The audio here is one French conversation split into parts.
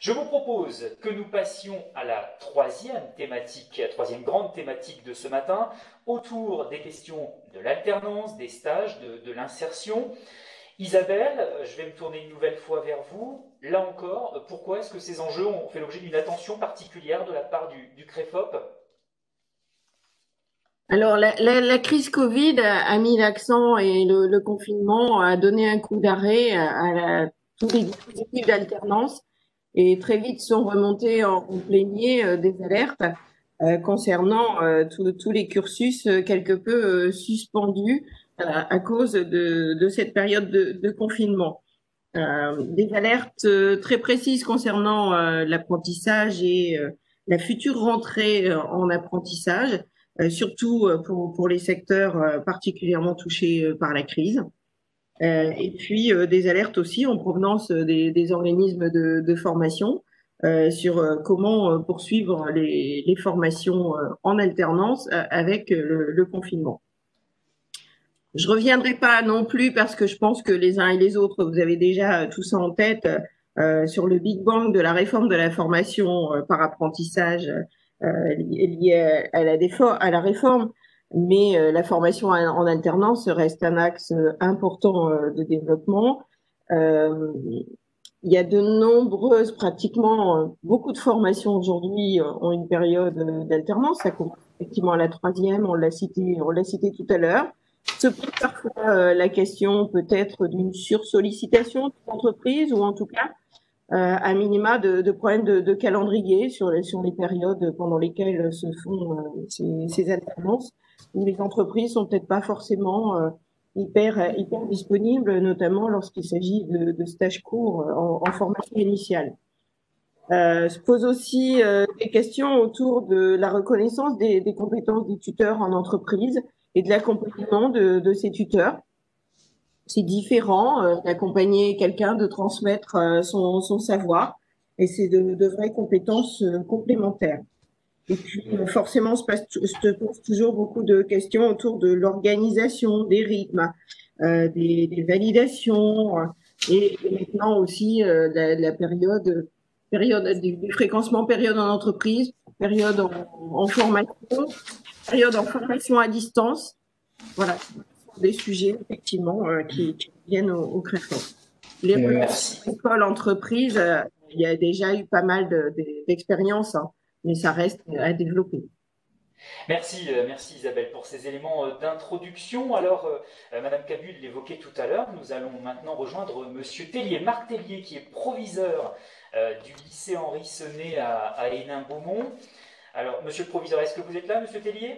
Je vous propose que nous passions à la troisième thématique, la troisième grande thématique de ce matin, autour des questions de l'alternance, des stages, de l'insertion. Isabelle, je vais me tourner une nouvelle fois vers vous. Là encore, pourquoi est-ce que ces enjeux ont fait l'objet d'une attention particulière de la part du CREFOP? Alors, la crise Covid a mis l'accent et le confinement a donné un coup d'arrêt tous les dispositifs d'alternance et très vite sont remontés en plénier des alertes concernant tous les cursus quelque peu suspendus à cause de cette période de confinement. Des alertes très précises concernant l'apprentissage et la future rentrée en apprentissage, surtout pour les secteurs particulièrement touchés par la crise. Et puis des alertes aussi en provenance des organismes de formation sur comment poursuivre les formations en alternance avec le confinement. Je reviendrai pas non plus parce que je pense que les uns et les autres, vous avez déjà tout ça en tête sur le Big Bang de la réforme de la formation par apprentissage liée à la réforme. Mais la formation en alternance reste un axe important de développement. Euh, il y a de nombreuses, pratiquement beaucoup de formations aujourd'hui ont une période d'alternance. Ça commence effectivement à la troisième, on l'a cité tout à l'heure. Se pose parfois la question peut-être d'une sursollicitation des entreprises ou en tout cas à minima de problèmes de calendrier sur les périodes pendant lesquelles se font ces alternances où les entreprises sont peut-être pas forcément hyper disponibles, notamment lorsqu'il s'agit de stages courts en formation initiale. Se pose aussi des questions autour de la reconnaissance des compétences des tuteurs en entreprise et de l'accompagnement de ces tuteurs. C'est différent d'accompagner quelqu'un, de transmettre son savoir, et c'est de vraies compétences complémentaires. Et puis forcément, se pose toujours beaucoup de questions autour de l'organisation, des rythmes, des validations, et maintenant aussi la période du fréquencement, période en entreprise, période en formation, période en formation à distance. Voilà, des sujets effectivement qui viennent au CREFOP. Les relations école-entreprise, il y a déjà eu pas mal d'expériences, hein, mais ça reste à développer. Merci Isabelle pour ces éléments d'introduction. Alors, Madame Cabul l'évoquait tout à l'heure, nous allons maintenant rejoindre Monsieur Tellier, Marc Tellier, qui est proviseur du lycée Henri Senet à Hénin-Beaumont. Alors, Monsieur le proviseur, est-ce que vous êtes là, Monsieur Tellier?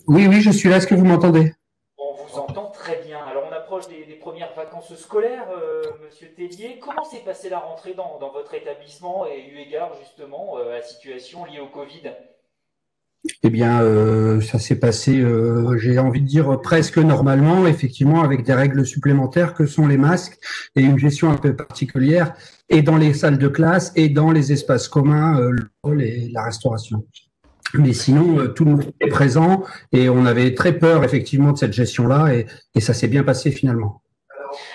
Oui, oui, je suis là. Est-ce que vous m'entendez? On vous entend très bien. Alors, on approche des premières vacances scolaires, Monsieur Tellier. Comment s'est passée la rentrée dans votre établissement et eu égard justement à la situation liée au Covid? Eh bien, ça s'est passé, j'ai envie de dire presque normalement, effectivement, avec des règles supplémentaires que sont les masques et une gestion un peu particulière, et dans les salles de classe et dans les espaces communs, le hall et la restauration. Mais sinon, tout le monde est présent et on avait très peur effectivement de cette gestion-là et ça s'est bien passé finalement.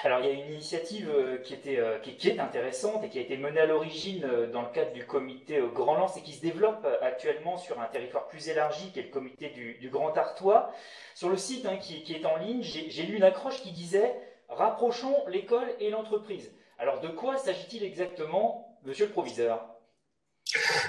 Alors, il y a une initiative qui est intéressante et qui a été menée à l'origine dans le cadre du comité Grand Lance et qui se développe actuellement sur un territoire plus élargi, qui est le comité du Grand Artois. Sur le site qui est en ligne, j'ai lu une accroche qui disait «Rapprochons l'école et l'entreprise». Alors, de quoi s'agit-il exactement, monsieur le proviseur?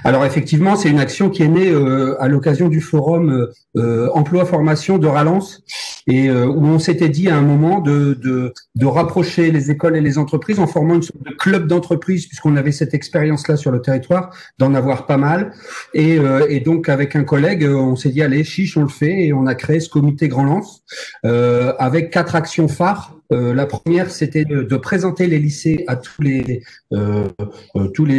Alors effectivement, c'est une action qui est née à l'occasion du forum emploi-formation de Rallens et où on s'était dit à un moment de rapprocher les écoles et les entreprises en formant une sorte de club d'entreprise puisqu'on avait cette expérience-là sur le territoire, d'en avoir pas mal. Et donc avec un collègue, on s'est dit allez, chiche, on le fait et on a créé ce comité Grand Lance avec 4 actions phares. La première, c'était de présenter les lycées à tous les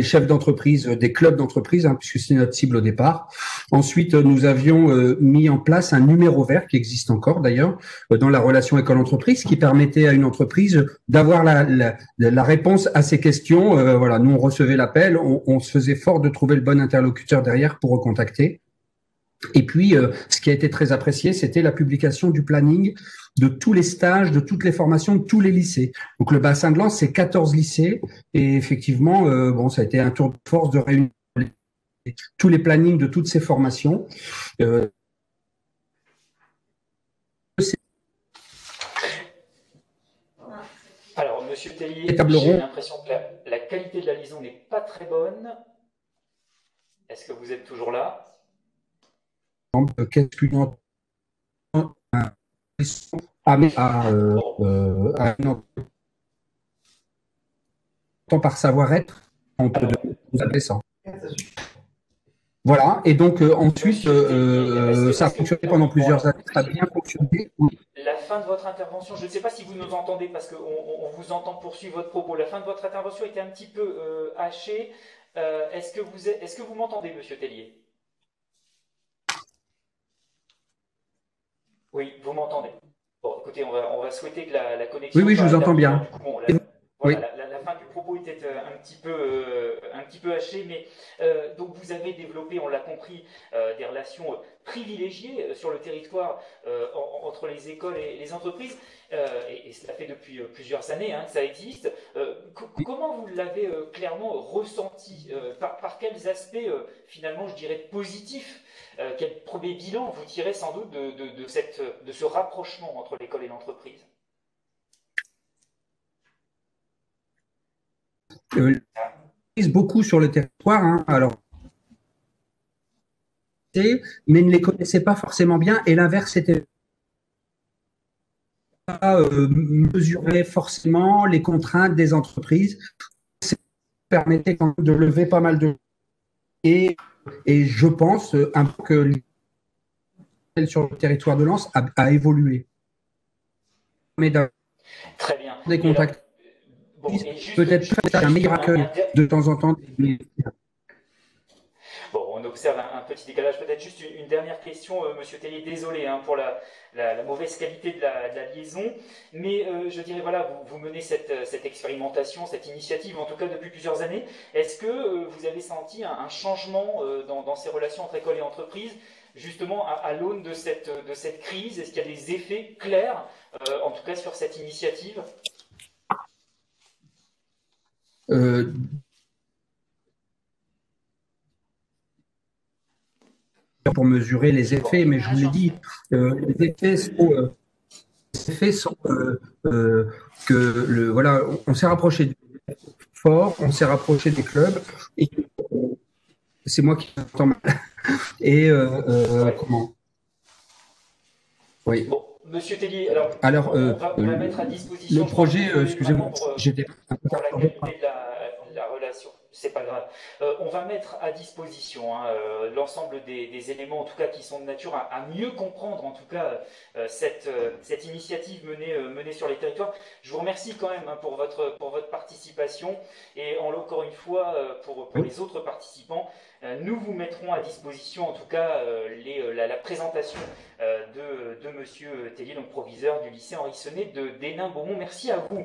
chefs d'entreprise, des clubs d'entreprise, hein, puisque c'est notre cible au départ. Ensuite, nous avions mis en place un numéro vert qui existe encore d'ailleurs dans la relation école-entreprise, qui permettait à une entreprise d'avoir la réponse à ces questions. Voilà, nous on recevait l'appel, on se faisait fort de trouver le bon interlocuteur derrière pour recontacter. Et puis, ce qui a été très apprécié, c'était la publication du planning de tous les stages, de toutes les formations, de tous les lycées. Donc, le bassin de Lens, c'est 14 lycées. Et effectivement, bon, ça a été un tour de force de réunir tous les plannings de toutes ces formations. Alors, Monsieur Tellier, j'ai l'impression que la qualité de la liaison n'est pas très bonne. Est-ce que vous êtes toujours là? Qu'est-ce qu'une par savoir-être, on peut appeler ça. Voilà, et donc ensuite, ça a fonctionné pendant plusieurs années, ça a bien fonctionné. La fin de votre intervention, je ne sais pas si vous nous entendez parce qu'on vous entend poursuivre votre propos. La fin de votre intervention était un petit peu hachée. Est-ce que vous m'entendez, Monsieur Tellier? Oui, vous m'entendez. Bon, écoutez, on va souhaiter que la connexion. Oui, je vous entends bien. Du coup, bon, voilà, la fin du propos était un petit peu hachée, mais donc vous avez développé, on l'a compris, des relations privilégiées sur le territoire entre les écoles et les entreprises, et cela fait depuis plusieurs années que ça existe. Comment vous l'avez clairement ressenti par quels aspects, finalement, je dirais, positifs quel premier bilan vous tirez sans doute de ce rapprochement entre l'école et l'entreprise? Beaucoup sur le territoire, alors, mais ne les connaissaient pas forcément bien, et l'inverse était pas mesurer forcément les contraintes des entreprises. Ça permettait quand même de lever pas mal de et je pense un peu que sur le territoire de Lens a évolué. Mais très bien. Des contacts. Peut-être un meilleur accueil de temps en temps. Bon, on observe un petit décalage. Peut-être juste une dernière question, Monsieur Tellier. Désolé pour la mauvaise qualité de la liaison, mais je dirais, voilà, vous menez cette expérimentation, cette initiative, en tout cas depuis plusieurs années. Est-ce que vous avez senti un changement dans ces relations entre école et entreprise, justement à l'aune de cette crise? Est-ce qu'il y a des effets clairs, en tout cas sur cette initiative? Pour mesurer les effets, mais je vous l'ai dit, les effets sont que voilà, on s'est rapproché du fort, on s'est rapproché des clubs, et c'est moi qui entends mal. Et comment? Oui. Bon, Monsieur Tellier, alors on va mettre à disposition le projet, excusez-moi, j'étais pour la qualité de la relation. C'est pas grave. On va mettre à disposition l'ensemble des éléments, en tout cas, qui sont de nature à mieux comprendre, en tout cas, cette initiative menée sur les territoires. Je vous remercie quand même pour votre participation et encore une fois pour les autres participants. Nous vous mettrons à disposition, en tout cas, la présentation de Monsieur Tellier, donc proviseur du lycée Henri Sonnet de d'Hénin-Beaumont. Merci à vous.